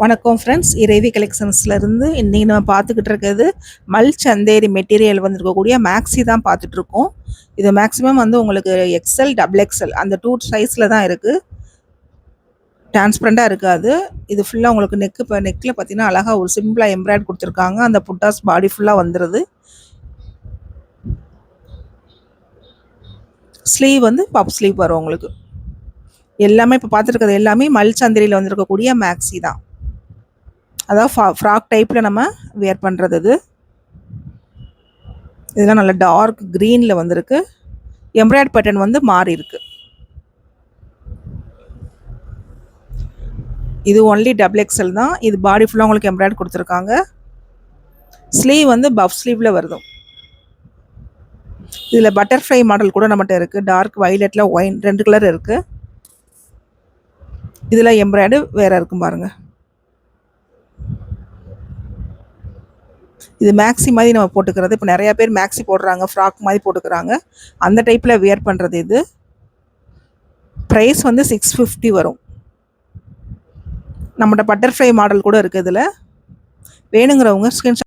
வணக்கம் ஃப்ரெண்ட்ஸ், இறைவி கலெக்ஷன்ஸ்லேருந்து இன்றைக்கி நம்ம பார்த்துக்கிட்டு இருக்கிறது சந்தேரி மெட்டீரியல் வந்துருக்கக்கூடிய மேக்ஸி தான் பார்த்துட்ருக்கோம். இது மேக்ஸிமம் வந்து உங்களுக்கு எக்ஸ்எல் டபுள் எக்ஸ்எல் அந்த 2 சைஸில் தான் இருக்குது. டிரான்ஸ்பரண்ட்டாக இருக்காது. இது ஃபுல்லாக உங்களுக்கு நெக்கில் பார்த்தீங்கன்னா அழகாக ஒரு சிம்பிளாக எம்ப்ராய்ட் கொடுத்துருக்காங்க. அந்த புட்டாஸ் பாடி ஃபுல்லாக வந்துடுது. ஸ்லீவ் வந்து பப் ஸ்லீவ் வரும் உங்களுக்கு. எல்லாமே இப்போ பார்த்துருக்கிறது எல்லாமே சந்தேரியில் வந்திருக்கக்கூடிய மேக்ஸி தான். அதாவது ஃப்ராக் டைப்பில் நம்ம வியர் பண்ணுறது. இதெல்லாம் நல்ல டார்க் க்ரீனில் வந்திருக்கு. எம்ப்ராய்ட் பேட்டர்ன் வந்து மாறி இருக்கு. இது ஒன்லி டபுள் எக்ஸ்எல் தான். இது பாடி ஃபுல்லாக உங்களுக்கு எம்ப்ராய்ட் கொடுத்துருக்காங்க. ஸ்லீவ் வந்து பஃப் ஸ்லீவில் வருது. இதில் பட்டர்ஃப்ளை மாடல் கூட நம்மகிட்ட இருக்குது. டார்க் வைலட்டில் ஒயின் 2 கலர் இருக்குது. இதில் எம்ப்ராய்டு வேறு இருக்கும் பாருங்கள். இது மேக்ஸி மாதிரி நம்ம போட்டுக்கிறது. இப்போ நிறையா பேர் மேக்ஸி போடுறாங்க, ஃப்ராக் மாதிரி போட்டுக்கிறாங்க. அந்த டைப்பில் வியர் பண்ணுறது இது. ப்ரைஸ் வந்து 650 வரும். நம்மகிட்ட பட்டர்ஃப்ளை மாடல் கூட இருக்குது. இதில் வேணுங்கிறவங்க ஸ்கிரீன்ஷாட்